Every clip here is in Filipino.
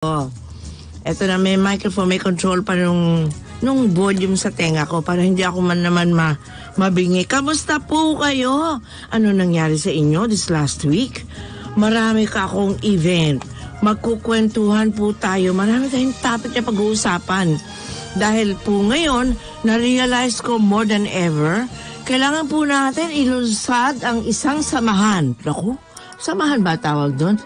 Eto na, may microphone, may control pa nung volume sa tenga ko para hindi ako man naman mabingi. Kamusta po kayo? Ano nangyari sa inyo this last week? Marami ka akong event. Magkukwentuhan po tayo. Marami tayong topic na pag-uusapan. Dahil po ngayon, na-realize ko more than ever, kailangan po natin ilunsad ang isang samahan. Naku, samahan ba tawag doon?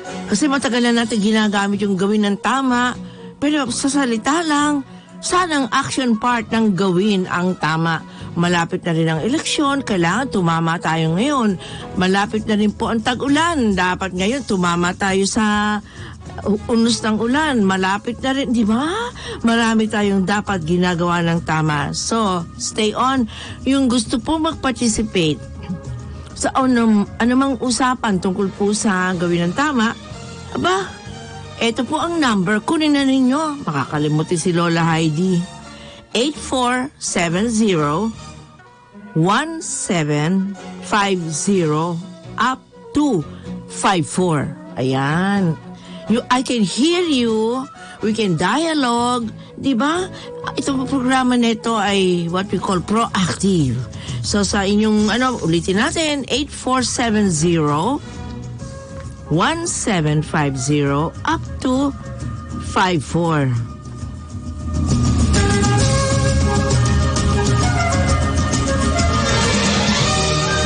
Kasi matagal na natin ginagamit yung gawin ng tama, pero sa salita lang, saan ang action part ng gawin ang tama? Malapit na rin ang eleksyon, kailangan tumama tayo ngayon. Malapit na rin po ang tag-ulan, dapat ngayon tumama tayo sa unos ng ulan. Malapit na rin, di ba? Marami tayong dapat ginagawa ng tama. So, stay on. Yung gusto po mag-participate sa anumang usapan tungkol po sa gawin ng tama, aba, eto po ang number. Kunin na ninyo. Makakalimutin si Lola Heidi. 8470-1750 up to 54. Ayan. I can hear you. We can dialogue. Diba? Itong programa nito ay what we call proactive. So sa inyong, ulitin natin, 8470-1750 up to 54.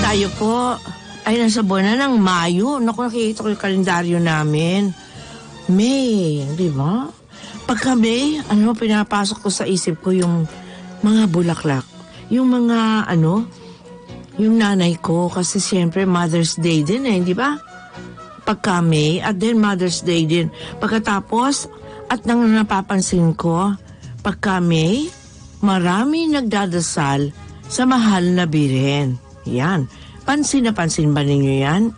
Tayo po ay nasa buwan na ng Mayo. Naku, nakikita ko yung kalendaryo namin. May, di ba? Pagka May, pinapasok ko sa isip ko yung mga bulaklak. Yung mga, yung nanay ko, kasi siyempre Mother's Day din di ba? Pagka May, at then Mother's Day din. Pagkatapos, at nang napapansin ko, pagka May, marami nagdadasal sa mahal na birhen. Yan. Pansin na pansin ba ninyo yan?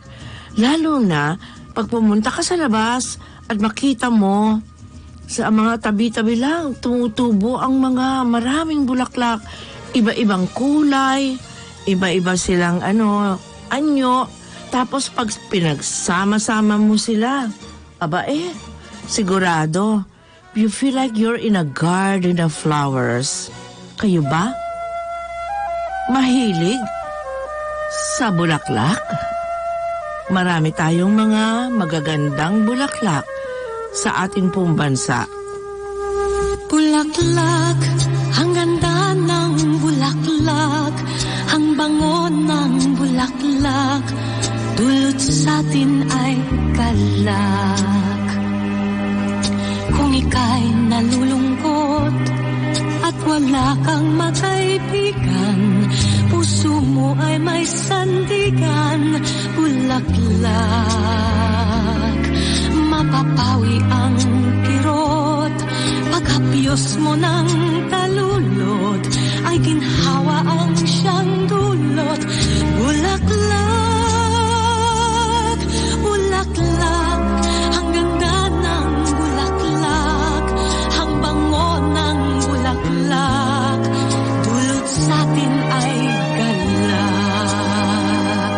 Lalo na, pag pumunta ka sa labas, at makita mo, sa mga tabi-tabi lang, tumutubo ang mga maraming bulaklak. Iba-ibang kulay, iba-iba silang anyo. Tapos pag pinagsama-sama mo sila, sigurado, you feel like you're in a garden of flowers. Kayo ba? Mahilig sa bulaklak? Marami tayong mga magagandang bulaklak sa ating pong bansa. Bulaklak, ang ganda ng bulaklak, ang bango ng bulaklak, dulot sa atin ay galak. Kung ika'y nalulungkot at wala kang makaibigan, puso mo ay may sandigan, bulaklak. Mapapawi ang kirot, paghapyos mo ng talulot, ay ginhawa ang siyang dulot. Bulaklak, bulaklak, ang ganda ng bulaklak, ang bango ng bulaklak, dulot sa atin ay galak.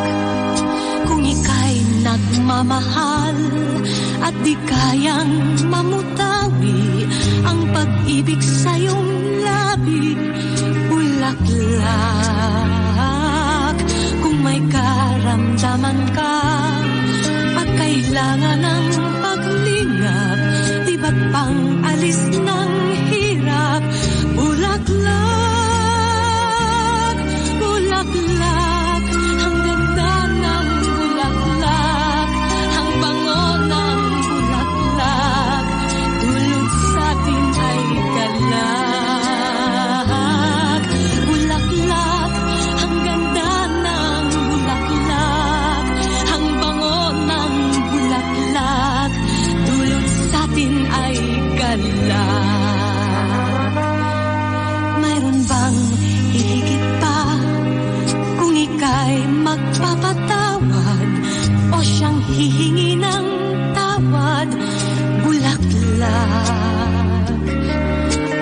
Kung ika'y nagmamahal at di kayang mamutawi ang pag-ibig sa iyong labi, bulaklak. Kung may karamdaman ka at kailangan ng paglingap, di ba't pang alis ng hirap, bulaklak, bulaklak, ang ganda ng bulaklak, ang bango ng bulaklak, dulot sa atin ay galak. Bulaklak, ang ganda ng bulaklak, ang bango ng bulaklak, dulot sa atin ay galak. Mayroon bang hihigit pa kung ika'y magpapatawad o siyang hihingi ng tawad, bulaklak?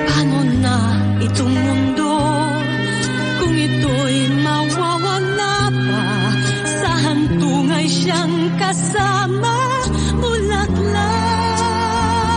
Paano na itong mundo kung ito'y mawawala pa? Sa hantungay siyang kasama, bulaklak.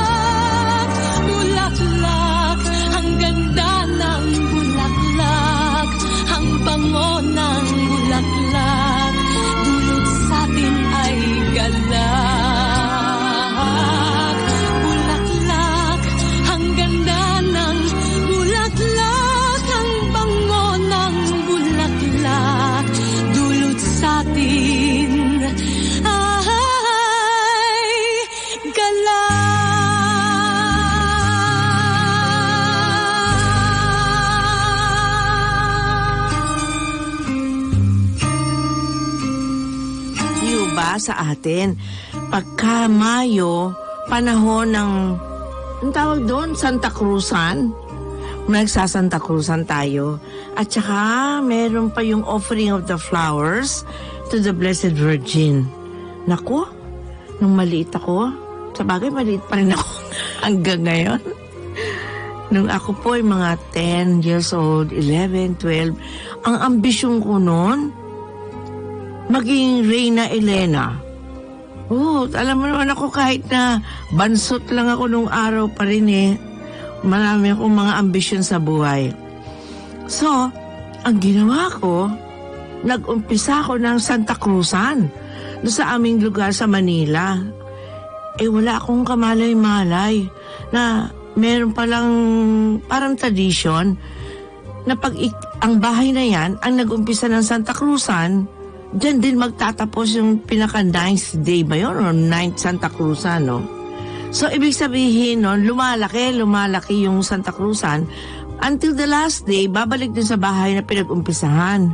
handa sa atin. Pagka Mayo, panahon ng, ang tawag doon, Santa Cruzan. Nagsasanta Cruzan tayo. At saka, meron pa yung offering of the flowers to the Blessed Virgin. Naku, nung maliit ako, sabagay maliit pa rin ako hanggang ngayon. Nung ako po ay mga 10 years old, 11, 12, ang ambisyon ko noon, maging Reyna Elena. Alam mo naman ako kahit na bansot lang ako nung araw pa rin marami akong mga ambisyon sa buhay. So, ang ginawa ko, nag-umpisa ako ng Santa Cruzan doon sa aming lugar sa Manila. Wala akong kamalay-malay na meron palang parang tradition na pag ang bahay na yan, ang nag-umpisa ng Santa Cruzan, dyan din magtatapos yung pinaka-9th day ba yun? O 9th Santa Cruzan, no? So, ibig sabihin, no, lumalaki yung Santa Cruzan until the last day, babalik din sa bahay na pinag-umpisahan.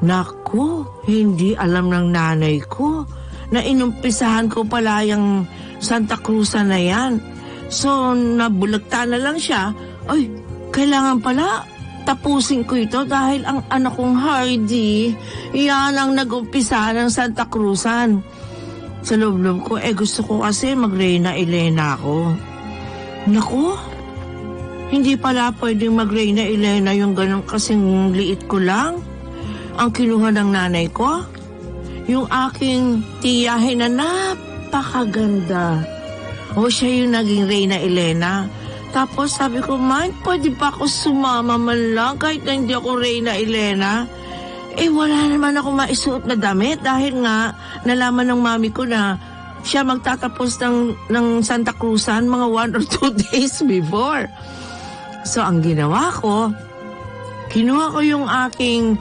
Naku, hindi alam ng nanay ko na inumpisahan ko pala yung Santa Cruzan na yan. So, nabulagta na lang siya. Ay, kailangan pala tapusin ko ito dahil ang anak kong Heidi, yan ang nag-umpisa ng Santa Cruzan. Sa loob-loob ko, gusto ko kasi mag-Reyna Elena ako. Naku, hindi pala pwedeng mag-Reyna Elena yung ganun kasing liit ko lang. Ang kinuha ng nanay ko, yung aking tiyahin na napakaganda. Siya yung naging Reyna Elena. Tapos sabi ko, man, pwede pa ako sumama man lang kahit na hindi ako Reyna Elena. Wala naman ako maisuot na damit dahil nga nalaman ng mami ko na siya magtatapos ng Santa Cruzan mga 1 or 2 days before. So, ang ginawa ko, kinuha ko yung aking,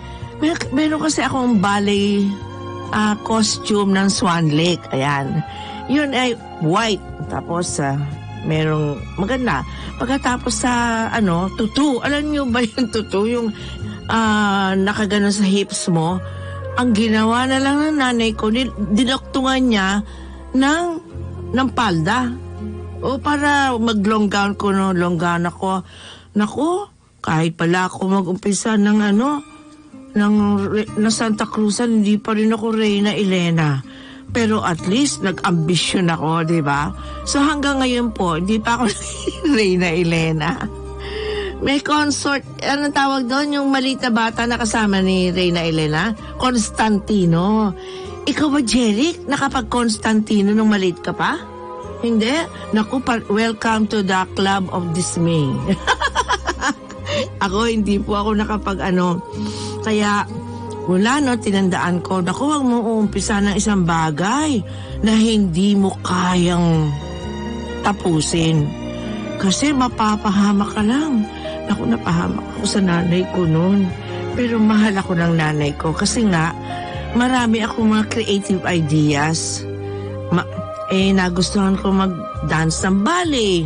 meron kasi akong ballet costume ng Swan Lake. Ayan. Yun ay white. Tapos, merong maganda. Pagkatapos sa, tutu. Alam niyo ba yung tutu? Yung nakagano sa hips mo. Ang ginawa na lang ng nanay ko, dinoktungan niya ng palda. Para mag-long gown ko, no? Long gown ako. Naku, kahit pala ako mag-umpisa ng Santa Cruzan, hindi pa rin ako Reyna Elena. Pero at least, nag-ambisyon ako, di ba? So hanggang ngayon po, hindi pa ako Reyna Elena. May consort, anong tawag doon? Yung maliit na bata na kasama ni Reyna Elena? Constantino. Ikaw ba, Jeric? Nakapag-Constantino nung maliit ka pa? Hindi? Naku, welcome to the Club of Dismay. Ako, hindi po ako Kaya, wala, no, tinandaan ko. Naku, huwag mo uumpisa ng isang bagay na hindi mo kayang tapusin. Kasi mapapahama ka lang. Naku, napahamak ako sa nanay ko noon. Pero mahal ako ng nanay ko. Kasi nga, marami akong mga creative ideas. Nagustuhan ko mag-dance ng ballet.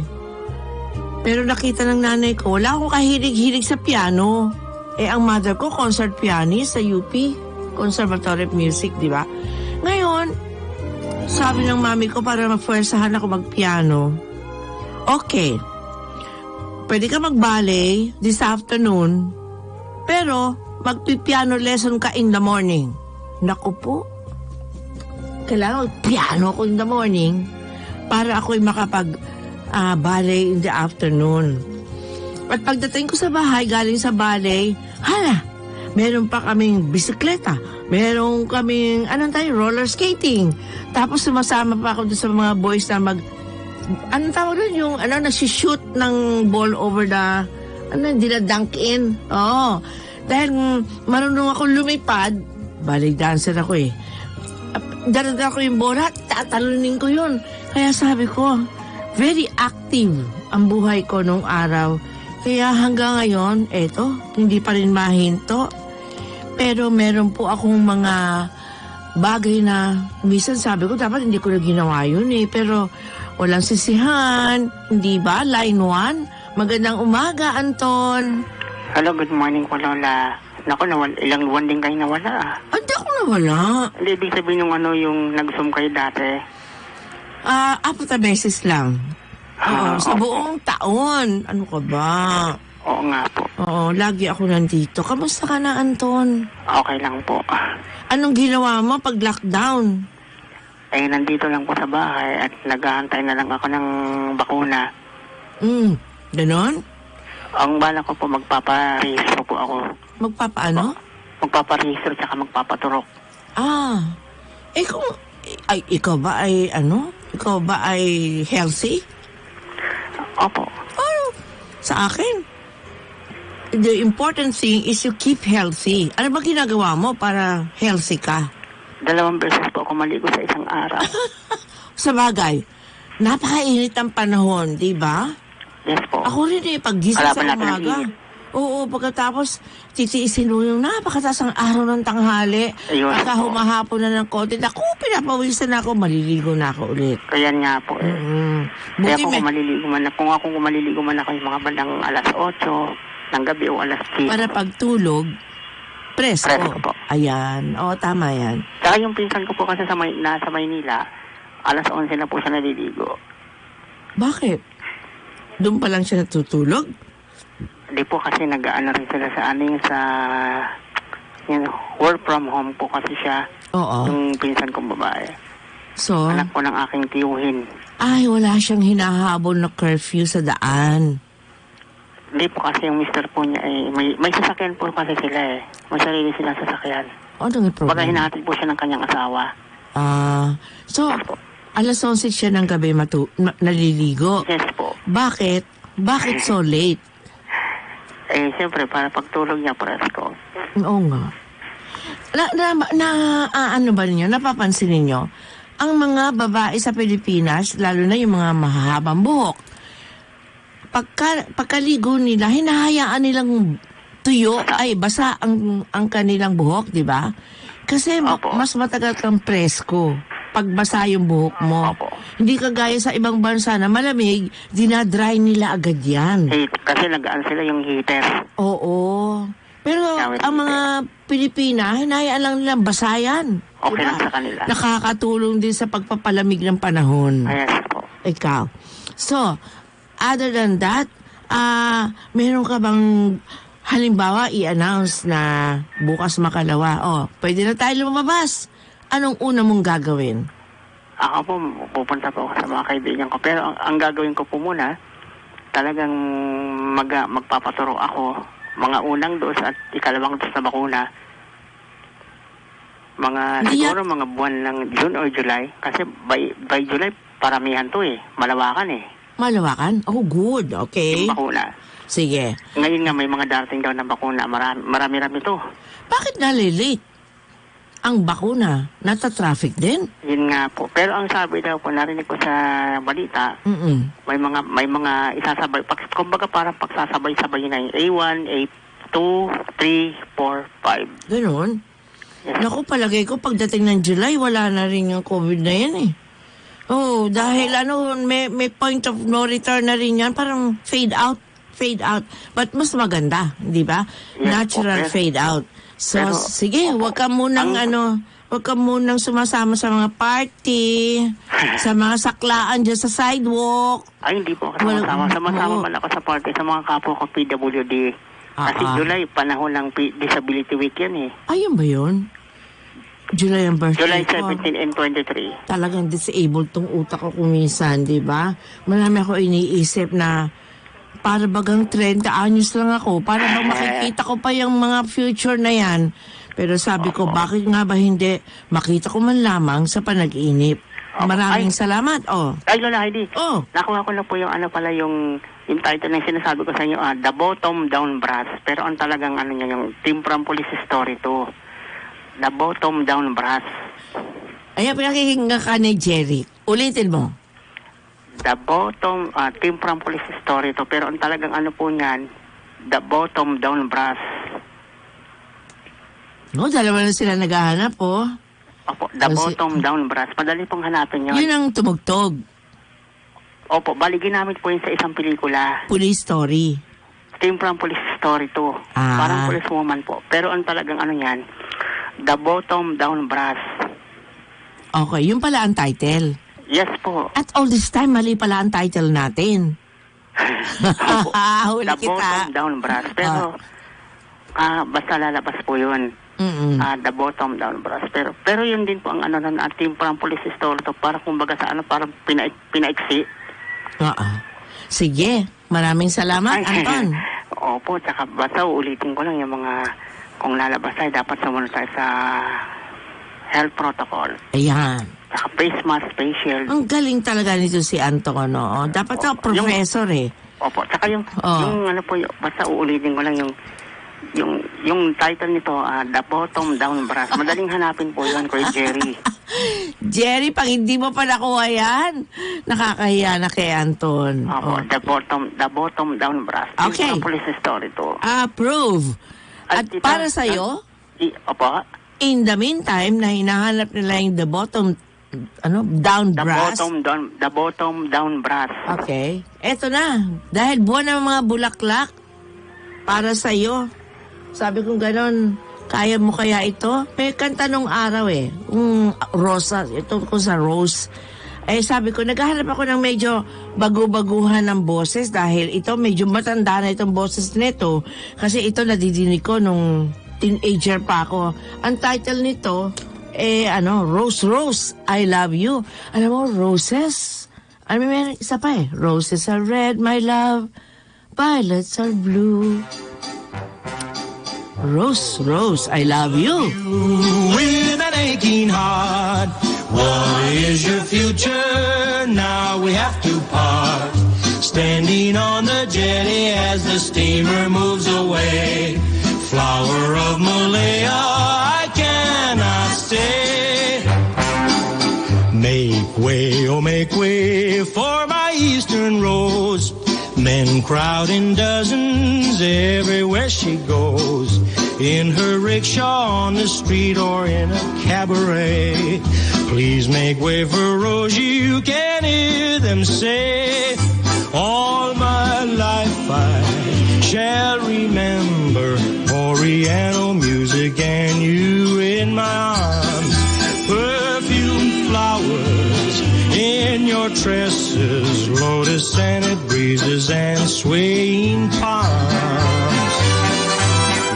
Pero nakita ng nanay ko, wala akong kahilig-hilig sa piano. Ang mother ko, concert pianist sa UP, Conservatory of Music, di ba? Ngayon, sabi ng mami ko para mapwersahan ako mag-piano. Okay, pwede ka mag-ballet this afternoon, pero magpi-piano lesson ka in the morning. Naku po, kailangan mag-piano ako in the morning para ako'y makapag-ballet in the afternoon. At pagdating ko sa bahay, galing sa ballet, meron pa kaming bisikleta, meron kaming, roller skating. Tapos sumasama pa ako doon sa mga boys na nagsishoot ng ball over the, dinadunk in. Dahil marunong ako lumipad, ballet dancer ako daraga ko yung bola, tatalunin ko yun. Kaya sabi ko, very active ang buhay ko nung araw. Kaya hanggang ngayon, hindi pa rin mahinto. Pero meron po akong mga bagay na, minsan sabi ko, dapat hindi ko na ginawa yun pero walang sisihan, hindi ba? Line 1, magandang umaga, Anton. Hello, good morning po, Lola. Naku, ilang buwan din kayo nawala. Hindi ako nawala. Hindi, ibig sabihin yung nag-zoom kayo dati. 4 beses lang. Oo, sa buong taon. Ano ka ba? Oo nga po. Oo, lagi ako nandito. Kamusta ka na, Anton? Okay lang po. Anong ginawa mo pag lockdown? Nandito lang po sa bahay at naghahantay na lang ako ng bakuna. Ganon? Ang bala ko po, magpaparehistro po ako. Magpapaano? Magpaparehistro tsaka magpapaturok. Ikaw ba ay Ikaw ba ay healthy? Opo. Sa akin, the important thing is you keep healthy. Ano ba ginagawa mo para healthy ka? 2 beses po ako maligo sa isang araw. Sa bagay, napakainit ang panahon, di ba? Yes po. Ako rin paggising sa umaga. Oo, pagkatapos titiisin mo yung napakataas ang araw ng tanghali. Pagka humahapon na ng konti, pinapawisan ako, maliligo na ako ulit. Kaya nga po Kaya po kung ako maliligo man ako yung mga bandang alas 8 ng gabi o alas 10. Para pagtulog, presko po. Ayan. Tama yan. Saka yung pinsan ko po kasi nasa Maynila, alas 11 na po siya naliligo. Bakit? Doon pa lang siya natutulog? Hindi po kasi nag-ano rin sila sa work from home po kasi siya. Oo. Yung pinsan kong babae. So? Anak po ng aking tiyuhin. Ay, wala siyang hinahabol na curfew sa daan. Hindi po kasi yung mister po niya may sasakyan po kasi sila May sarili silang sasakyan. Anong problem? Baka hinahatid po siya ng kanyang asawa. So, alas 11 siya ng gabi naliligo. Yes po. Bakit? Bakit so late? Siyempre, para pagtulog niya, presko. Oo nga. Ano ba ninyo? Napapansin ninyo? Ang mga babae sa Pilipinas, lalo na yung mga mahahabang buhok, pagkaligo nila, hinahayaan nilang tuyo, basa ang kanilang buhok, di ba? Kasi mas matagal kang presko pag basa yung buhok mo. Opo. Hindi kagaya sa ibang bansa na malamig, dinadry nila agad yan. Kasi nagaan sila yung heater. Oo. Pero ang mga Pilipina, hinayaan lang nilang basayan. Okay lang sa kanila. Nakakatulong din sa pagpapalamig ng panahon. Yes po. Ikaw. So, other than that, meron ka bang halimbawa i-announce na bukas makalawa, pwede na tayo lumabas. Anong una mong gagawin? Ako po, pupunta po ako sa mga kaibigan ko. Pero ang gagawin ko po muna, talagang magpapaturo ako. Mga unang dos at ikalawang dos na bakuna. Siguro mga buwan ng June or July. Kasi by July, paramihan to Malawakan Malawakan? Oh, good. Okay. Yung bakuna. Sige. Ngayon nga may mga darating daw na bakuna. Marami-rami to. Bakit nalilate? Ang bakuna, nata-traffic din? Yun nga po. Pero ang sabi daw po, narinig ko sa balita, may mga isasabay. Kumbaga parang pagsasabay-sabay na yung A1, A2, 3, 4, 5. Ganon? Yes. Naku, palagay ko pagdating ng July, wala na rin yung COVID na yan dahil may point of no return na rin yan. Parang fade out. But mas maganda, di ba? Yes, natural fade out. So, pero, sige, wag ka munang sumasama sa mga party, sa mga saklaan dyan sa sidewalk. Ay, hindi po ako sama-sama man ako sa party sa mga kapwa ko PWD. Kasi July, panahon ng Disability Week yan Ayun ba yun? July ang birthday July 17 and 23. Talagang disabled tong utak ko kuminsan, di ba? Marami ako iniisip na para bagang 30 anyos lang ako, para bang makikita ko pa yung mga future na yan. Pero sabi ko, bakit nga ba hindi makita ko man lamang sa panaginip? Maraming salamat. Ay, Lola Heidi. Nakuha ko na po yung yung title na sinasabi ko sa inyo, The Bottom Down Brass. Pero ang talagang yung Team from Police Story to. The Bottom Down Brass. Ayan, pinakikinggan ka ni Jerry. Ulitin mo. The Bottom, Team from Police Story to. Pero ang talagang po niyan, The Bottom Down Brass. Dalawa na sila naghahanap, Opo, The Bottom Down Brass. Madali pong hanapin yun. Yun ang tumugtog. Opo, bali ginamit po yun sa isang pelikula. Police Story. Team from Police Story 2. Parang police woman po. Pero ang talagang ano yan, The Bottom Down Brass. Okay, yun pala ang title. Yes po. At all this time, mali pala ang title natin. Huli The kita. Bottom Down Brass. Pero, basta lalabas po yun. The Bottom Down Brass. Pero yun din po ang ano ng Team from Police Story 2. Para kumbaga sa ano, parang pinaiksi. Sige, maraming salamat, Anton. Opo, tsaka basta ulitin ko lang yung mga, kung lalabas tayo, dapat sumunod tayo sa health protocol. Ayan. Tsaka face mask, face shield. Ang galing talaga nito si Anton, no? Dapat ako professor Opo, tsaka yung ano po, basta uulitin ko lang yung title nito, The Bottom Down Brass. Madaling hanapin po yun kay Jerry. Jerry, pag hindi mo pa nakuha yan, nakakahiya na kay Anton. Opo, The Bottom Down Brass. Okay. Yung police story to. Approve. At para sa'yo, opo, in the meantime, na hinahanap nila yung the bottom brass. The bottom down brass. Okay. Eto na. Dahil buwan ng mga bulaklak, para sa'yo. Sabi ko ganon, kaya mo kaya ito? May kanta nung araw Rosa, ito ko sa Rose. Sabi ko, naghahanap ako ng medyo bagu-baguhan ng boses dahil ito medyo matanda na itong boses nito. Kasi ito nadidinig ko nung teenager pa ako. Ang title nito, Rose, Rose, I Love You. Alam mo, roses. May isa pa Roses are red, my love. Violets are blue. Rose, Rose, I love you. With an aching heart, what is your future? Now we have to part. Standing on the jetty as the steamer moves away. Flower of Malaya, I cannot stay. Make way, oh make way for my eastern rose. Men crowd in dozens everywhere she goes. In her rickshaw on the street or in a cabaret. Please make way for Rose, you can hear them say. All my life I shall remember Oriental music and you in my arms. Perfume flowers in your tresses, lotus scented breezes and swaying palms.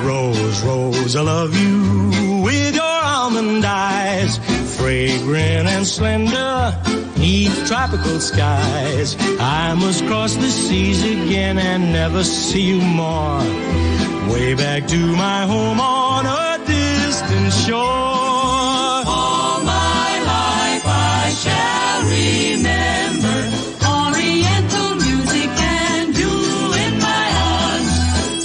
Rose, Rose, I love you with your almond eyes, fragrant and slender, neath tropical skies. I must cross the seas again and never see you more. Way back to my home on a distant shore. All my life I shall remember Oriental music and you in my arms.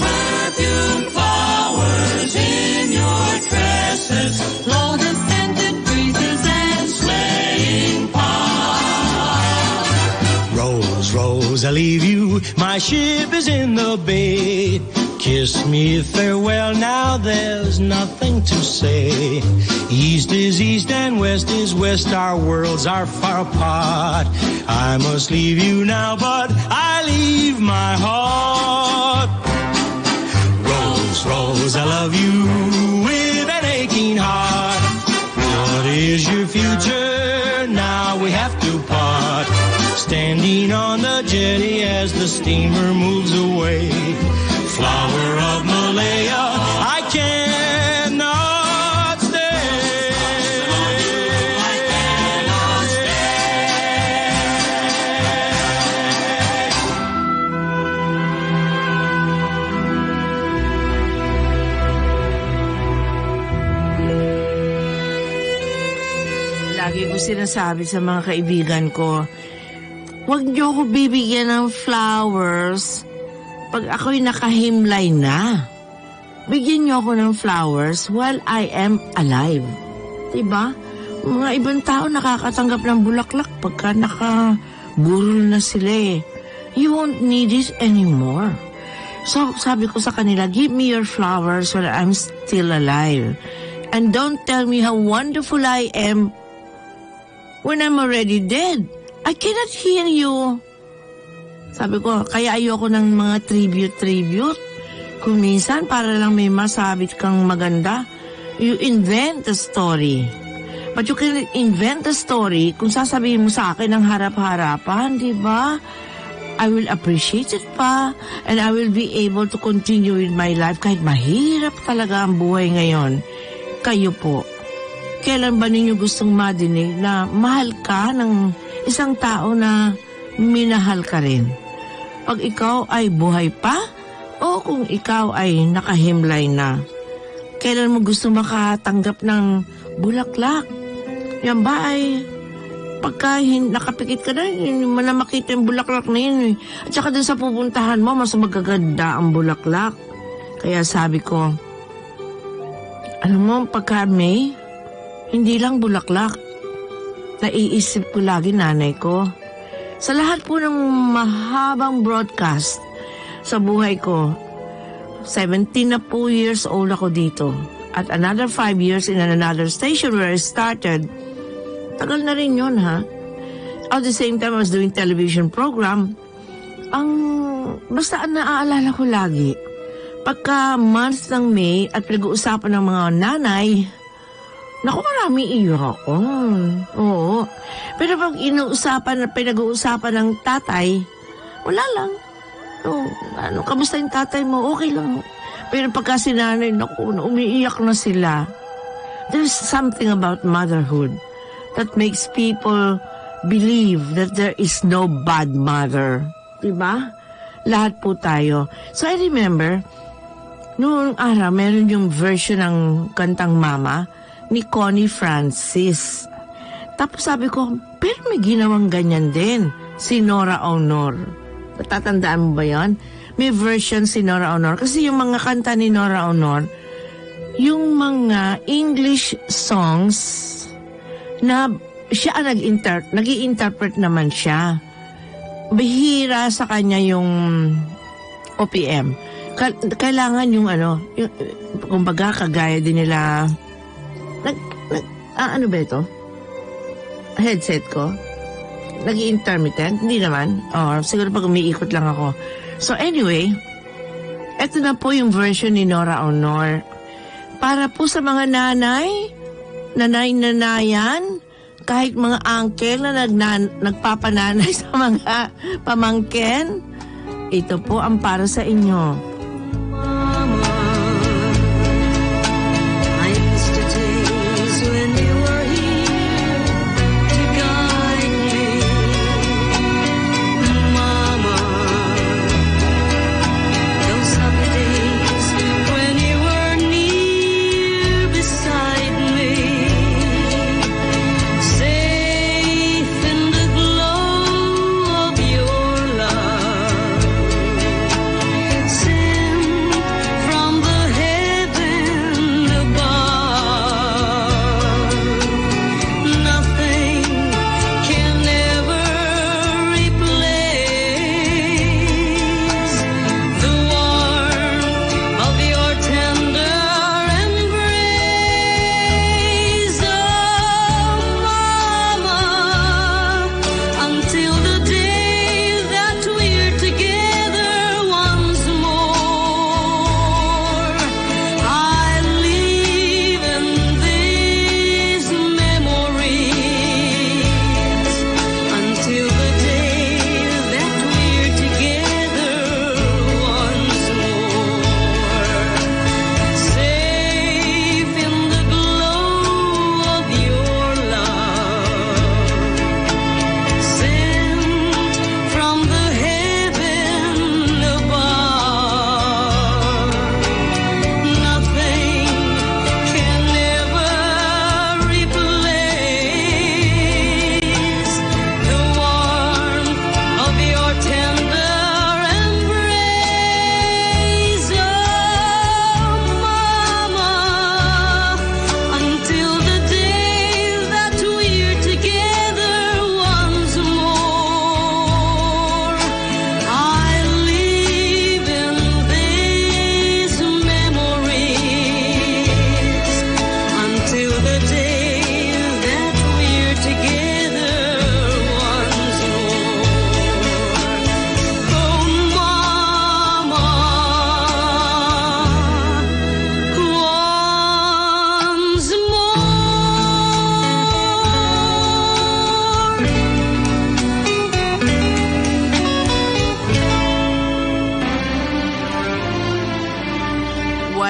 Perfume flowers in your tresses, lotus scented breezes and swaying palms. Rose, Rose, I leave you, my ship is in the bay. Kiss me farewell now, there's nothing to say. East is east and west is west, our worlds are far apart. I must leave you now, but I leave my heart. Rose, Rose, I love you with an aching heart. What is your future? Now we have to part. Standing on the jetty as the steamer moves away. Flower of Malaya, I cannot stay. I cannot stay. Lagi ko sinasabi sa mga kaibigan ko, huwag niyo ako bibigyan ng flowers pag ako'y nakahimlay na. Bigyan niyo ako ng flowers while I am alive. Diba? Mga ibang tao nakakatanggap ng bulaklak pagka nakaburol na sila You won't need it anymore. So, sabi ko sa kanila, give me your flowers while I'm still alive. And don't tell me how wonderful I am when I'm already dead. I cannot hear you. Sabi ko, kaya ayoko ng mga tribute. Kung minsan, para lang may masabit kang maganda, you invent a story. But you can invent a story kung sasabihin mo sa akin ng harap-harapan, di ba? I will appreciate it pa, and I will be able to continue with my life kahit mahirap talaga ang buhay ngayon. Kayo po, kailan ba ninyo gustong madinig na mahal ka ng isang tao na minahal ka rin? Pag ikaw ay buhay pa, o kung ikaw ay nakahimlay na? Kailan mo gusto makatanggap ng bulaklak? Yan ba ay pagka nakapikit ka na, hindi mo na makita yung bulaklak na yun. At saka dun sa pupuntahan mo, mas magaganda ang bulaklak. Kaya sabi ko, alam mo, pagka May, hindi lang bulaklak. Naiisip ko lagi nanay ko. Sa lahat po ng mahabang broadcast sa buhay ko, 17 na po years old ako dito. At another 5 years in another station where I started. Tagal na rin yun, ha? At the same time, I was doing television program. Basta naaalala ko lagi, pagka month ng May at pinag-uusapan ng mga nanay, naku, marami iyak ako. Oo. Pero pag pinag-uusapan ng tatay, wala lang. Kamusta yung tatay mo? Okay lang. Pero pagka sinanay, naku, umiiyak na sila. There's something about motherhood that makes people believe that there is no bad mother. Diba? Lahat po tayo. So I remember, noong araw, meron yung version ng kantang Mama ni Connie Francis. Tapos sabi ko, pero may ginawang ganyan din, si Nora Honor. Natatandaan mo ba yan? May version si Nora Honor. Kasi yung mga kanta ni Nora Honor, yung mga English songs na siya ang nag-i-interpret naman siya. Bihira sa kanya yung OPM. Kailangan yung kumbaga kagaya din nila, ano ba ito? Headset ko? Nag-i-intermittent? Hindi naman. Siguro pag umiikot lang ako. So anyway, eto na po yung version ni Nora Honor. Para po sa mga nanay-nanayan, kahit mga uncle na nagpapananay sa mga pamangkin, ito po ang para sa inyo. From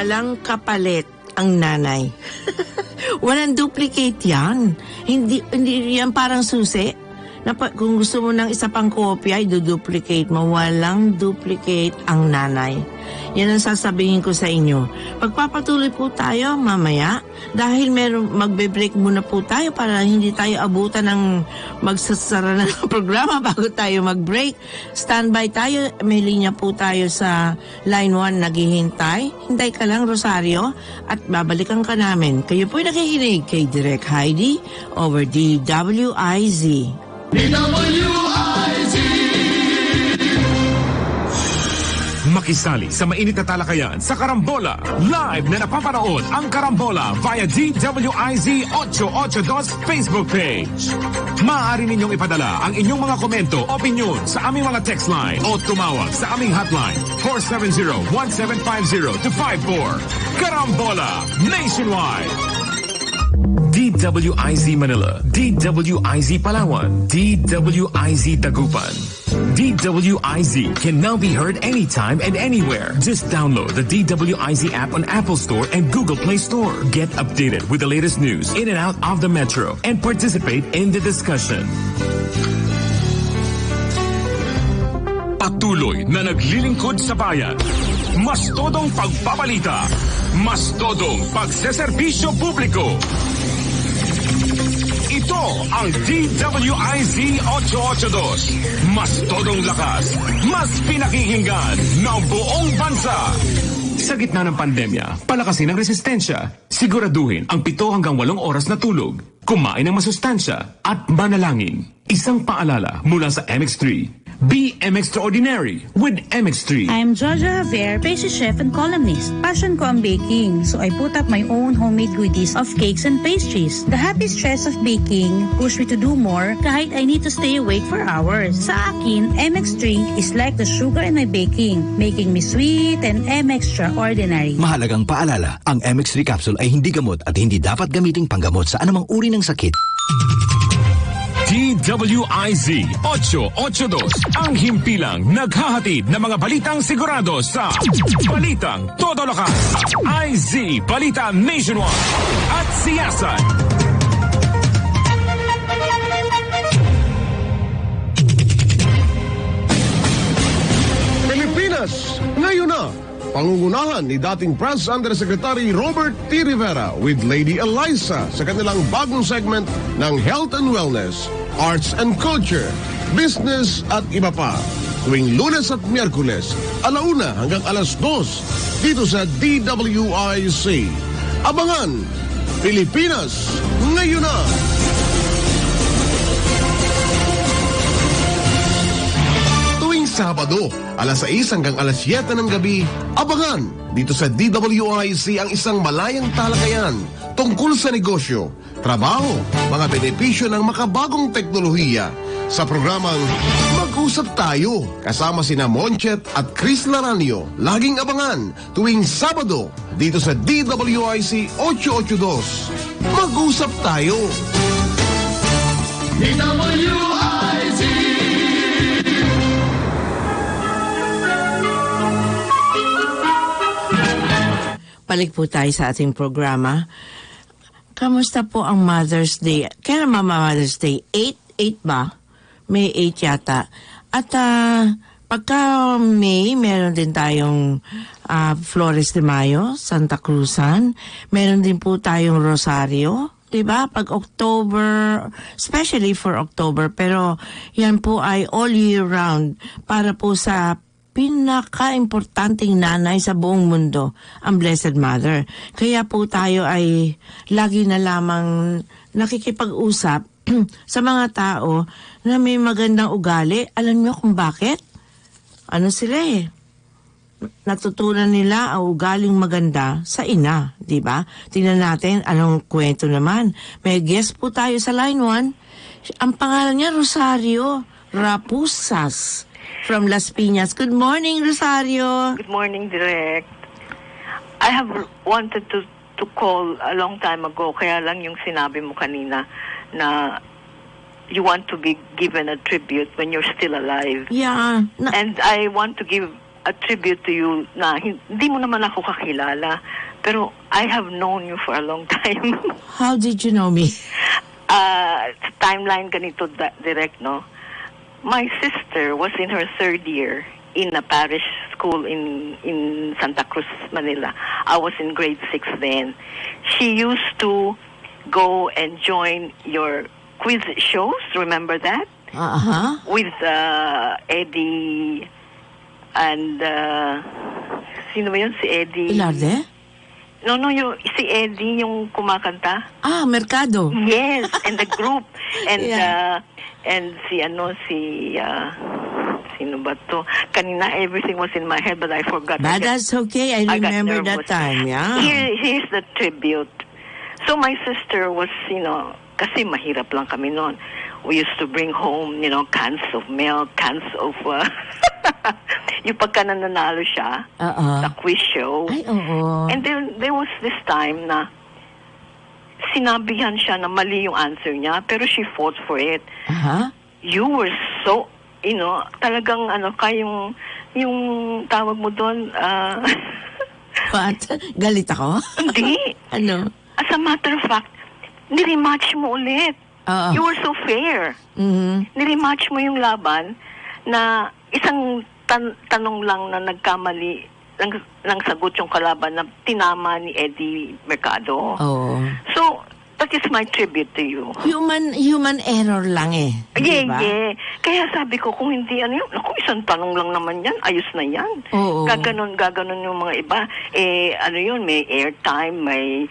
walang kapalit ang nanay. Walang duplicate yan. Hindi yan parang susi. Kung gusto mo ng isa pang kopya, i-duplicate mo. Walang duplicate ang nanay. Yan ang sasabihin ko sa inyo. Pagpapatuloy po tayo mamaya, dahil magbe-break muna po tayo para hindi tayo abutan ng magsasara ng programa bago tayo mag-break. Standby tayo. May linya po tayo sa line 1 naghihintay. Hintay ka lang, Rosario, at babalikan ka namin. Kayo po'y nakikinig kay Direk Heidi over DWIZ. DWIZ. Makisali sa mainit na talakayan sa Karambola. Live na napapanood ang Karambola via DWIZ 882 Facebook page. Maaari ninyong ipadala ang inyong mga komento, opinion sa aming mga text line o tumawag sa aming hotline 470-1750-54. Karambola Nationwide. DWIZ Manila, DWIZ Palawan, DWIZ Dagupan. DWIZ can now be heard anytime and anywhere. Just download the DWIZ app on Apple Store and Google Play Store. Get updated with the latest news in and out of the metro and participate in the discussion. Patuloy na naglilingkod sa bayan. Mas todong pagbabalita. Mas todong pagseserbisyo publiko. Ito ang DWIZ 882. Mas todong lakas, mas pinakikinggan ng buong bansa. Sa gitna ng pandemya, palakasin ang resistensya. Siguraduhin ang 7 hanggang 8 oras na tulog. Kumain ng masustansya at manalangin. Isang paalala mula sa MX3. Be extraordinary with MX3. I'm Georgia Javier, pastry chef and columnist. Passion ko ang baking, so I put up my own homemade goodies of cakes and pastries. The happy stress of baking push me to do more kahit I need to stay awake for hours. Sa akin, MX3 is like the sugar in my baking, making me sweet and extraordinary. Mahalagang paalala, ang MX3 capsule ay hindi gamot at hindi dapat gamiting panggamot sa anumang uri ng sakit. DWIZ 882, ang himpilang naghahatid ng mga balitang sigurado sa Balitang Todo Lakas, IZ Balita Nationwide at Siyasan. Pilipinas, ngayon na! Pangungunahan ni dating Press Undersecretary Robert T. Rivera with Lady Eliza sa kanilang bagong segment ng Health and Wellness, Arts and Culture, Business at iba pa. Tuwing Lunes at Miyerkules, 1:00 hanggang 2:00 dito sa DWIC. Abangan! Pilipinas, ngayon na! Sabado, 6:00 hanggang 7:00 ng gabi, abangan dito sa DWIC ang isang malayang talakayan tungkol sa negosyo, trabaho, mga benepisyo ng makabagong teknolohiya sa programang Mag-usap Tayo kasama sina Monchet at Chris Laranio. Laging abangan tuwing Sabado dito sa DWIC 882. Mag-usap Tayo! DWIZ. Balik po tayo sa ating programa. Kamusta po ang Mother's Day? Kailan Mother's Day? 8 ba? May 8 yata. At pagka May, meron din tayong Flores de Mayo, Santa Cruzan. Meron din po tayong Rosario. Diba? Pag October, especially for October. Pero yan po ay all year round para po sa pinaka-importanting nanay sa buong mundo, ang Blessed Mother. Kaya po tayo ay lagi na lamang nakikipag-usap sa mga tao na may magandang ugali. Alam niyo kung bakit? Ano sila natutunan nila ang ugaling maganda sa ina, di ba? Tingnan natin anong kwento naman. May guest po tayo sa line 1. Ang pangalan niya Rosario Rapusas from Las Piñas. Good morning, Rosario. Good morning, Direk. I have wanted to call a long time ago, kaya lang yung sinabi mo kanina na you want to be given a tribute when you're still alive. Yeah. And I want to give a tribute to you na hindi mo naman ako kakilala, pero I have known you for a long time. How did you know me? Timeline ganito, direct, no? My sister was in her 3rd year in a parish school in Santa Cruz, Manila. I was in grade 6 then. She used to go and join your quiz shows, remember that? Uh-huh. With Eddie and sino ba yun? Si Eddie. Ilarde? No, si Eddie yung kumakanta. Mercado. Yes, and the group. And Yeah. and sino ba to? Kanina everything was in my head but I forgot. But that's okay. I got remember that nervous. time, yeah. Here's the tribute. So my sister was, kasi mahirap lang kami noon. We used to bring home, cans of milk, cans of yung pagka nananalo siya sa quiz show. Ay, oo. And there was this time na sinabihan siya na mali yung answer niya, pero she fought for it. Uh-huh. You were so, talagang yung tawag mo doon, What? Galit ako? hindi. Ano? As a matter of fact, nirematch mo ulit. You were so fair. Mm-hmm. Nirematch mo yung laban na isang tanong lang na nagkamali lang sagot yung kalaban na tinama ni Eddie Mercado. Oh. So, that is my tribute to you. Human error lang eh. Diba? Yeah. Kaya sabi ko, kung hindi isang tanong lang naman yan, ayos na yan. Oo. Gaganon yung mga iba. May airtime, may,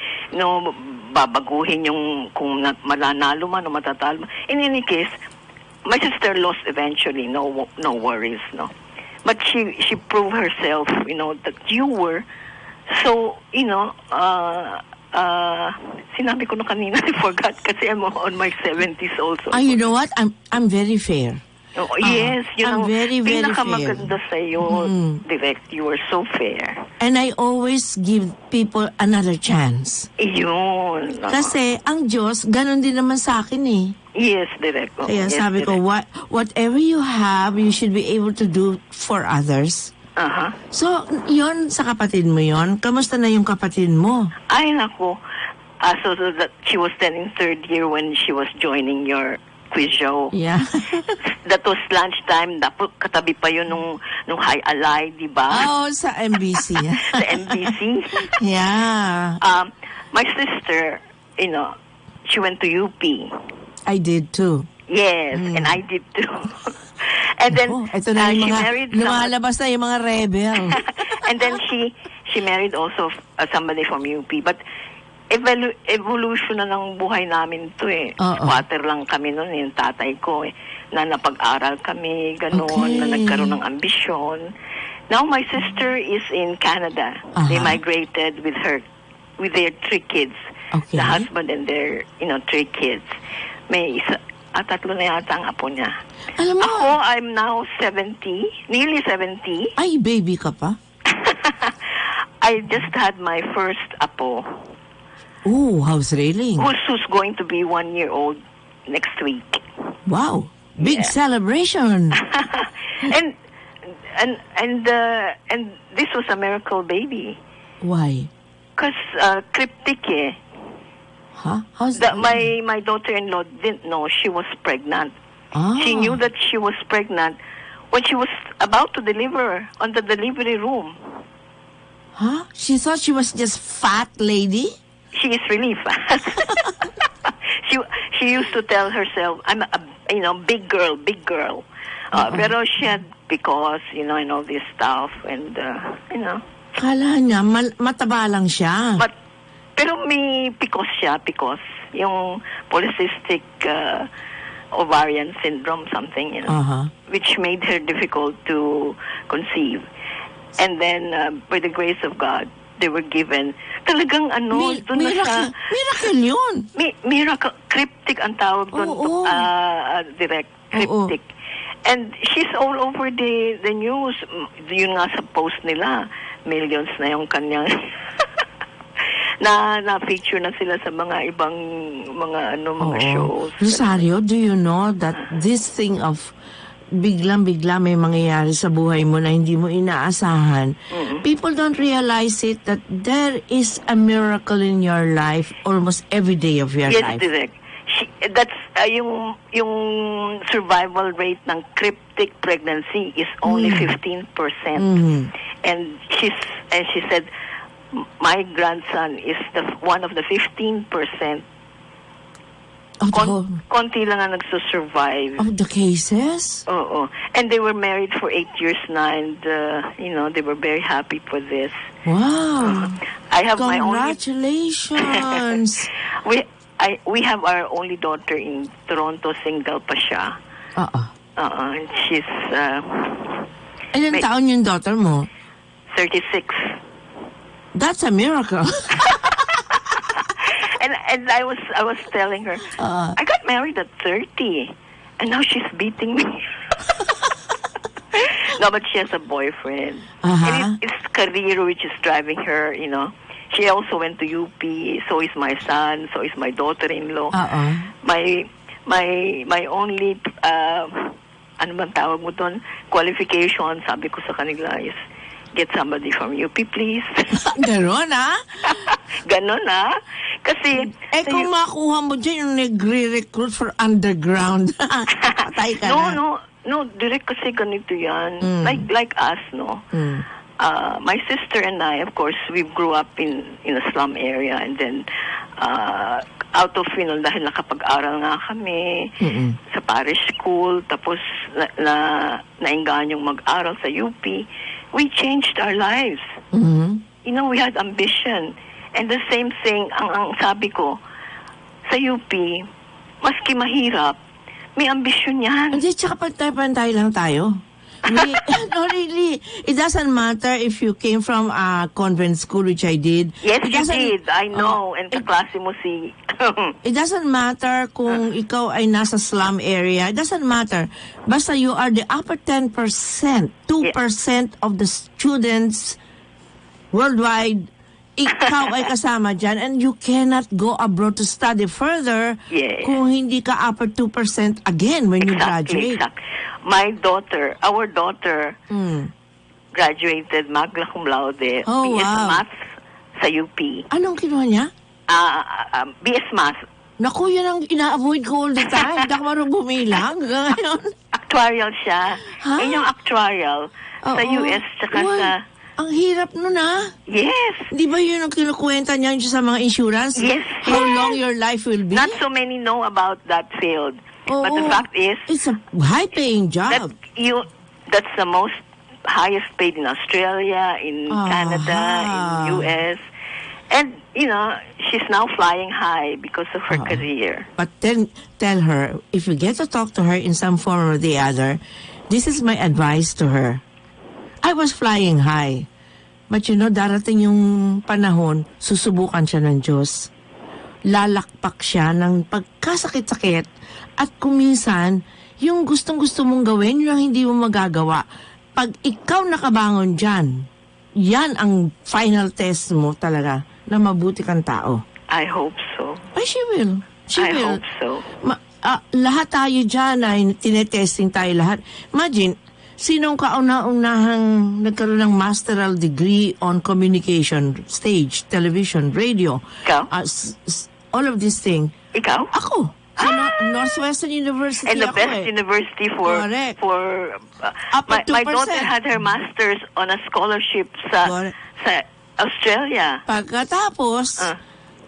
babaguhin yung kung mananalo man o matatalo. In any case, my sister lost eventually. No worries, no. But she proved herself, that you were so, sinabi ko na kanina, I forgot kasi I'm on my 70s also. You know what? I'm very fair. Oh, yes, yun I'm ang very, very pinakamaganda sa'yo, Direct. You are so fair. And I always give people another chance. Yun. Kasi ang Diyos, ganun din naman sa akin eh. Yes, Direct. Kaya yes, sabi ko, whatever you have, you should be able to do for others. Uh-huh. So, yon sa kapatid mo yon. Kamusta na yung kapatid mo? Ay, naku. So that she was then in 3rd year when she was joining your quiz show. Yeah. That was lunchtime. Katabi pa yun nung High Alay, di ba? Oh, sa MBC. Sa MBC. Yeah. My sister, she went to UP. I did too. Yes, and I did too. And then ito na yung she mga married lumalabas na yung mga rebel. And then she married also somebody from UP. But evolution na ng buhay namin to eh. Squatter lang kami noon, yung tatay ko eh, na napag-aral kami, gano'n, na nagkaroon ng ambisyon. Now my sister is in Canada. They migrated with their 3 kids. Okay. The husband and their, 3 kids. May isa, 3 na yata ang apo niya. Alam mo, Ako, I'm now 70, nearly 70. Ay, baby ka pa? I just had my first apo. Ooh, house railing. Who's going to be 1 year old next week. Wow, big celebration. and this was a miracle baby. Why? Because cryptic eh. Huh? How's that? My daughter-in-law didn't know she was pregnant. She knew that she was pregnant when she was about to deliver on the delivery room. Huh? She thought she was just fat lady? She is really fat. She used to tell herself, I'm a big girl. Pero she had because, and all this stuff and, Kala niya, mataba lang siya. Pero may PCOS. Yung polycystic ovarian syndrome, something, which made her difficult to conceive. And then, by the grace of God, they were given. Talagang Miracle yun. Miracle. Cryptic ang tawag doon. Direct. Cryptic. And she's all over the news. Yun nga sa post nila. Millions na yung kanyang na-feature na sila sa mga ibang mga shows. Rosario, do you know that this thing of biglang-bigla may mangyayari sa buhay mo na hindi mo inaasahan, people don't realize it that there is a miracle in your life almost every day of your life. Yes, Direk. That's yung survival rate ng cryptic pregnancy is only 15%. And she said, my grandson is one of the 15%. Konti lang ang nagsusurvive. Of the cases? Oo. And they were married for 8 years na, and, they were very happy for this. Wow. I have my only... Congratulations. We have our only daughter in Toronto, single pa siya. And she's... Ilan taon yung daughter mo? 36. That's a miracle. And I was telling her, I got married at 30, and now she's beating me. No, but she has a boyfriend. And it's career which is driving her, She also went to UP, so is my son, so is my daughter-in-law. My only, ano bang tawag mo doon, qualification, sabi ko sa kanila is, get somebody from UP, please. Ganon, ha? Ganon, ha? Kasi... kung makuha mo dyan yung nagre-recruit for underground, patay ka na. No, direct kasi ganito yan. Like us, no? My sister and I, of course, we grew up in a slum area, and then out of, dahil nakapag-aral nga kami sa parish school, tapos naingganyong mag-aral sa UP, we changed our lives. We had ambition. And the same thing, ang sabi ko, sa UP, maski mahirap, may ambisyon yan. Hindi, tsaka pantay-pantay lang tayo. No, really. It doesn't matter if you came from a convent school, which I did. Yes, you did. I know. And kaklase mo si... It doesn't matter kung ikaw ay nasa slum area. It doesn't matter. Basta you are the upper 10%, 2% of the students worldwide, ikaw ay kasama dyan, and you cannot go abroad to study further kung hindi ka upper 2% again when you graduate. Exactly. Our daughter, graduated magna cum laude, BS Maths sa UP. Anong kinuha niya? BS Maths. Naku, yan ang ina-avoid ko all the time. Hindi ako marunong bumilang. Actuarial siya. Yan yung actuarial sa US tsaka sa... Ang hirap nun, ha? Yes. Di ba yun ang kinukwenta niya sa mga insurance? Yes. How long your life will be? Not so many know about that field. But the fact is... It's a high-paying job. That's the most highest paid in Australia, in Canada, in US. And, she's now flying high because of her career. But then, tell her, if you get to talk to her in some form or the other, this is my advice to her. I was flying high. But darating yung panahon, susubukan siya ng Diyos. Lalakpak siya ng pagkasakit-sakit at kuminsan, yung gustong-gusto mong gawin, yung hindi mo magagawa. Pag ikaw nakabangon dyan, yan ang final test mo talaga na mabuti kang tao. I hope so. Ay, she will. I hope so. Lahat tayo dyan ay tinetesting tayo lahat. Imagine, sinong kauna-unahang nagkaroon ng masteral degree on communication, stage, television, radio? Ikaw? All of these things. Ikaw? Ako. Sa Northwestern University and the ako best university for my daughter had her master's on a scholarship sa Australia. Pagkatapos,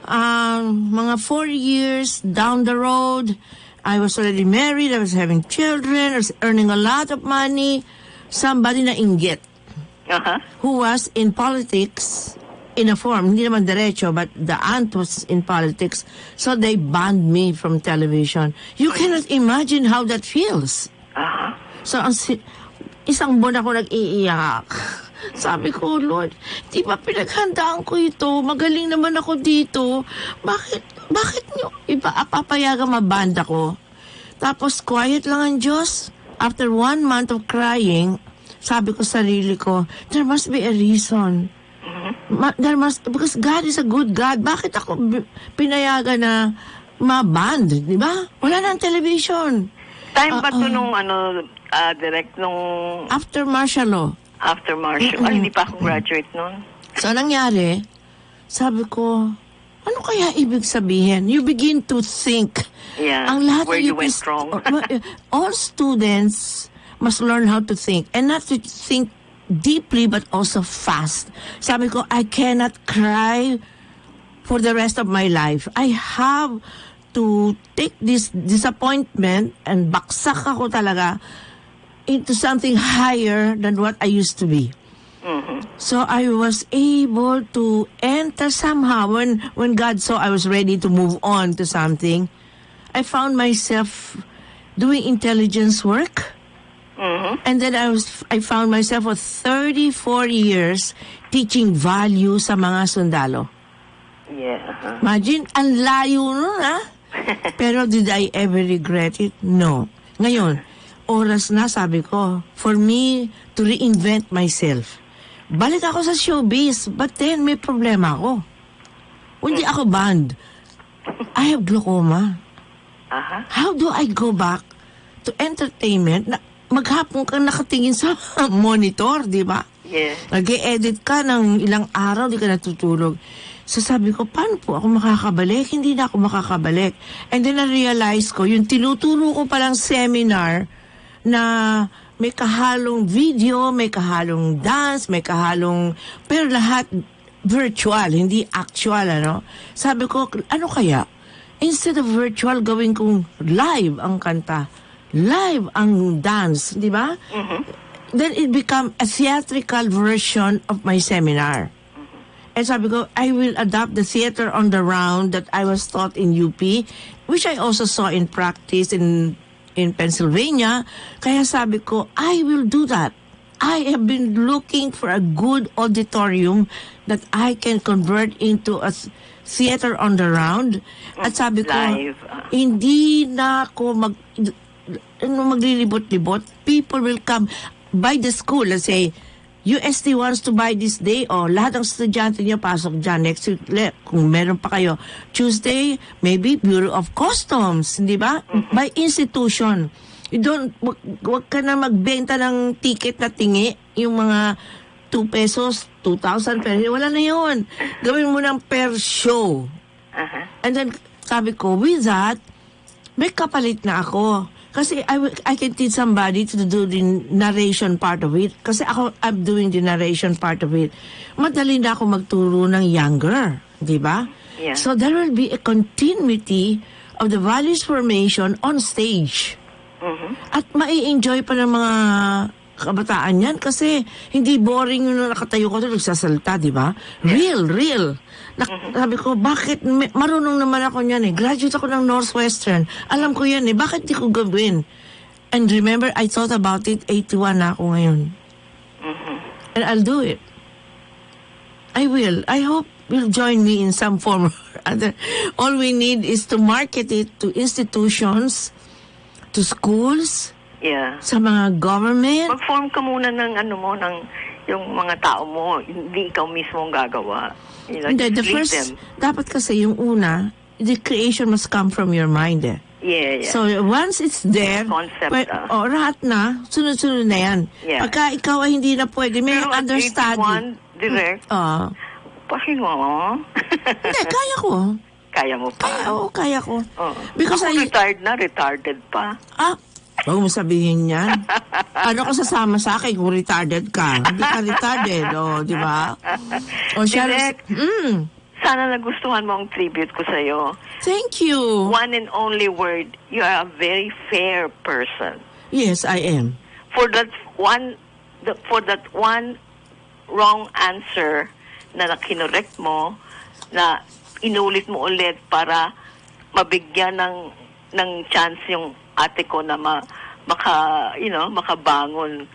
mga 4 years down the road, I was already married, I was having children, I was earning a lot of money. Somebody na inggit who was in politics in a form, hindi naman derecho, but the aunt was in politics. So they banned me from television. You cannot imagine how that feels. So isang buwan ako nag-iiyak. Sabi ko, Lord, di ba pinaghandaan ko ito? Magaling naman ako dito. Bakit nyo papayagan mabanda ko? Tapos quiet lang ang Diyos. After 1 month of crying, sabi ko sarili ko, there must be a reason. Because God is a good God. Bakit ako pinayagan na maband, di ba? Wala nang television. Time ba ito nung direct nung... After martial law. After martial. Hindi pa ako graduate nun. So, nangyari, sabi ko, ano kaya ibig sabihin? You begin to think. Yeah, Ang lahat where ng you went wrong. All students must learn how to think. And not to think deeply, but also fast. Sabi ko, I cannot cry for the rest of my life. I have to take this disappointment and baksak ako talaga into something higher than what I used to be. So I was able to enter somehow when God saw I was ready to move on to something. I found myself doing intelligence work. And then I found myself for 34 years teaching value sa mga sundalo. Yeah. Imagine, ang layo nun, ha? Pero did I ever regret it? No. Ngayon, oras na, sabi ko, for me to reinvent myself. Balik ako sa showbiz, but then may problema ako. Hindi ako banned. I have glaucoma. How do I go back to entertainment na maghapon kang nakatingin sa monitor, di ba? Yes. Nag-e-edit ka ng ilang araw, di ka natutulog. So sabi ko, paano po ako makakabalik? Hindi na ako makakabalik. And then na-realize ko, yung tinuturo ko palang seminar na may kahalong video, may kahalong dance, may kahalong, pero lahat virtual, hindi actual, ano? Sabi ko, ano kaya? Instead of virtual, gawin kong live ang kanta. Live ang dance, di ba? Then it become a theatrical version of my seminar. And sabi ko, I will adapt the theater on the round that I was taught in UP, which I also saw in practice in Pennsylvania. Kaya sabi ko, I will do that. I have been looking for a good auditorium that I can convert into a theater on the round. At sabi ko, hindi na ako maglilibot-libot. People will come by the school. Let's say, UST wants to buy this day, lahat ng estudyante niya pasok dyan. Next week, kung meron pa kayo. Tuesday, maybe Bureau of Customs, di ba? By institution. You don't, wag ka na magbenta ng ticket na tingi, yung mga 2 pesos, 2,000 pesos, wala na yun. Gawin mo ng per show. And then, sabi ko, with that, may kapalit na ako. Kasi I can teach somebody to do the narration part of it. Kasi I'm doing the narration part of it. Madali na ako magturo ng younger. Di ba? Yeah. So there will be a continuity of the values formation on stage. At mai-enjoy pa ng mga kabataan yan kasi hindi boring yung nakatayo ko ito nagsasalita, di ba? Real. Sabi ko, bakit? Marunong naman ako niyan eh. Graduate ako ng Northwestern. Alam ko yan eh. Bakit di ko gawin? And remember, I thought about it, 81 na ako ngayon. And I'll do it. I will. I hope you'll join me in some form or other. All we need is to market it to institutions, to schools, sa mga government. Mag-form ka muna ng yung mga tao mo, hindi ikaw mismo ang gagawa. You know, the first, dapat kasi yung una, the creation must come from your mind eh. Yeah. So once it's there, concept, lahat na, sunod-sunod na yan. Yeah. Pagka ikaw ay hindi na pwede, may understudy. Direct. Pahinga mo. Hindi, kaya ko. Kaya mo pa? Kaya ko. Because ako retarded pa. Huwag mo sabihin yan. Ano ko sasama sa akin kung retarded ka? Hindi ka retarded, di ba? Direk, sana nagustuhan mo ang tribute ko sa'yo. Thank you. One and only word, you are a very fair person. Yes, I am. For that one wrong answer na kinorekt mo, na inulit mo ulit para mabigyan ng chance yung ate ko na makabangon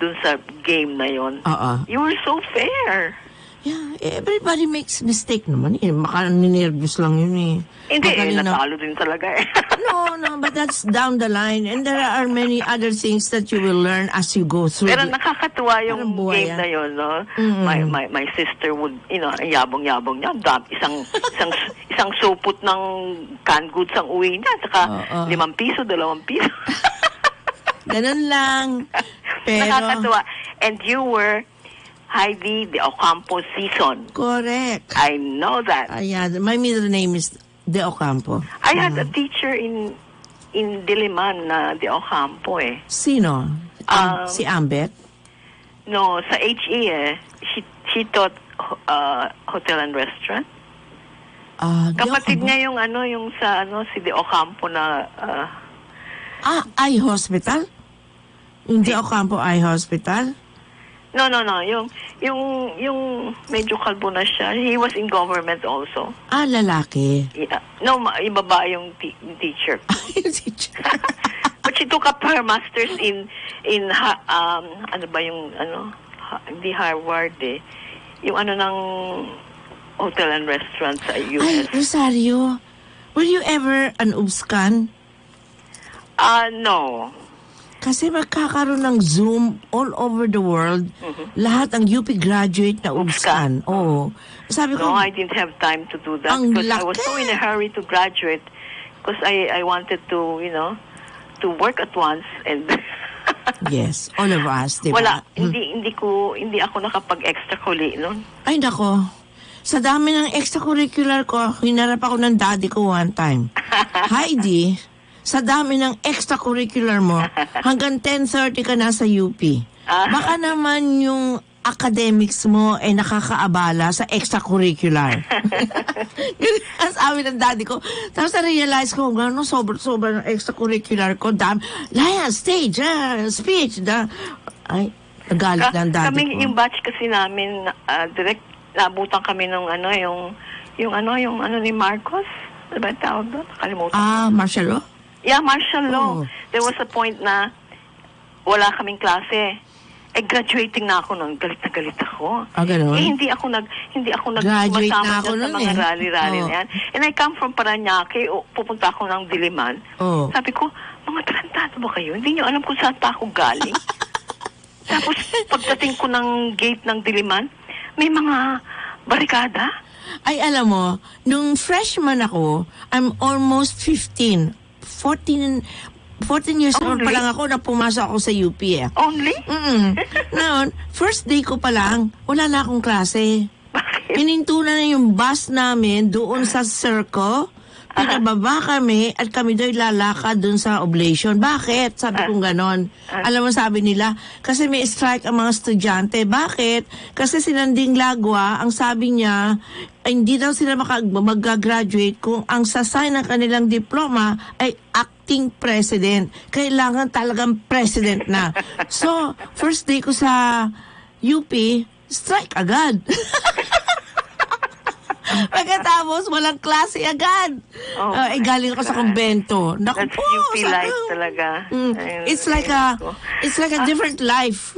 dun sa game na yon. You were so fair. Yeah, everybody makes mistake naman eh. Baka ninervous lang yun eh. Hindi, natalo din talaga eh. No, but that's down the line. And there are many other things that you will learn as you go through. Pero nakakatuwa yung game na yun, no? My sister would, yabong-yabong niya. Isang supot ng canned goods ang uwi niya. Saka 5 piso, 2 piso. Ganun lang. Pero, nakakatuwa. And you were Heidi De Ocampo SISON. Correct. I know that. Yeah, my middle name is De Ocampo. I had a teacher in Diliman na De Ocampo eh. Sino? Si Ambet? No, sa HE eh. She taught hotel and restaurant. Kapatid niya yung si De Ocampo na Eye Hospital? Yung De Ocampo Eye Hospital? No. Yung medyo kalbo na siya. He was in government also. Lalaki. Yeah. No, ibaba yung teacher. Yung teacher. But she took up her master's in ano ba yung hindi Harvard eh. Yung ng hotel and restaurant sa US. Ay, Rosario, were you ever an UBSCan? No. Kasi magkakaroon ng Zoom all over the world. Lahat ang UP graduate na UBSCan. Oo. Sabi ko, no, I didn't have time to do that because I was so in a hurry to graduate because I wanted to, to work at once and yes, all of us, diba? Wala, hindi ako nakapag-extracurricular noon. Ay, nako. Sa dami ng extracurricular ko, hinarap ako ng daddy ko one time. Heidi, sa dami ng extracurricular mo, hanggang 10:30 ka na sa UP. Baka naman yung academics mo ay nakakaabala sa extracurricular. Ang sabi ng daddy ko. Tapos na-realize ko, sobrang extracurricular ko. Lion, stage, speech. Ay, nagalit ng daddy ko. Yung batch kasi namin, direct, naabutan kami ng yung ni Marcos. Ano ba tawag doon? Nakalimutan. Martial law? Yeah, martial law. There was a point na wala kaming klase. Graduating na ako nun. Galit na galit ako. Ganun? Hindi ako graduate na ako sa nun mga rally-rally na yan. And I come from Paranaque, pupunta ako ng Diliman. Sabi ko, mga tarantado ba kayo? Hindi nyo alam kung saan pa ako galing. Tapos, pagdating ko ng gate ng Diliman, may mga barikada. Ay, alam mo, nung freshman ako, I'm almost 14 years old pa lang ako na pumasok ako sa UP eh. Only? Noon, first day ko pa lang, wala na akong klase. Bakit? Hininto na yung bus namin doon sa circle. Pinababa kami at kami doon lalakad doon sa oblation. Bakit? Sabi kong ganon. Alam mo sabi nila, kasi may strike ang mga estudyante. Bakit? Kasi si Landing Lagwa, ang sabi niya, hindi daw sila mag-graduate kung ang sasay ng kanilang diploma ay acting president. Kailangan talagang president na. So, first day ko sa UP, strike agad. Pagkatapos, walang klase agad. Galing ako sa kumbento. Naku po, UP life talaga. It's like a different life.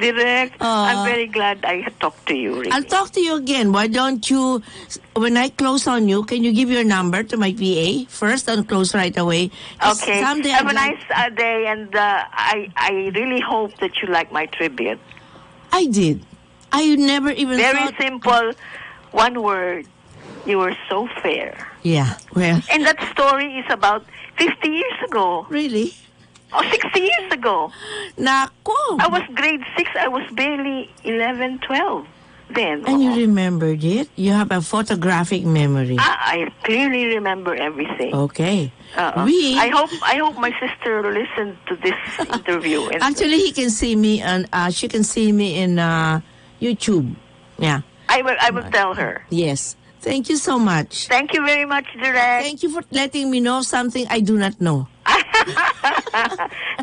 Direk, I'm very glad I talked to you. Really. I'll talk to you again. Why don't you, when I close on you, can you give your number to my PA first and close right away? Okay. Have a nice day, and I really hope that you like my tribute. I did. I never even Very simple. One word. You were so fair. Yeah, well. And that story is about 50 years ago. Really? 60 years ago. Naku! I was grade 6. I was barely 11, 12 then. And you remembered it? You have a photographic memory. I clearly remember everything. Okay. I hope my sister listened to this interview. Actually, she can see me in YouTube. Yeah. I will tell her. Yes. Thank you so much. Thank you very much, Direk. Thank you for letting me know something I do not know.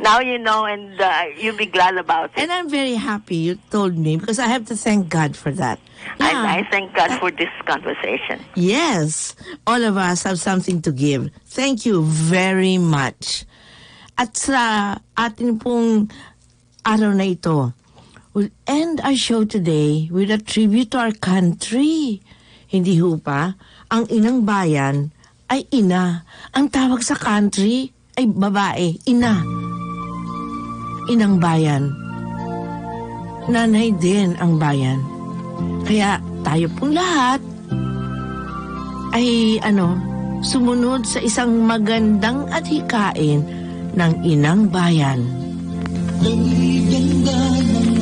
Now you know, and you'll be glad about it. And I'm very happy you told me, because I have to thank God for that. Yeah. I thank God for this conversation. Yes. All of us have something to give. Thank you very much. At sa atin pong araw na ito, we'll end our show today with a tribute to our country. Hindi ho pa, ang inang bayan ay ina. Ang tawag sa country ay babae, ina. Inang bayan. Nanay din ang bayan. Kaya tayo pong lahat ay sumunod sa isang magandang at hikain ng Inang Bayan. Ang ganda ng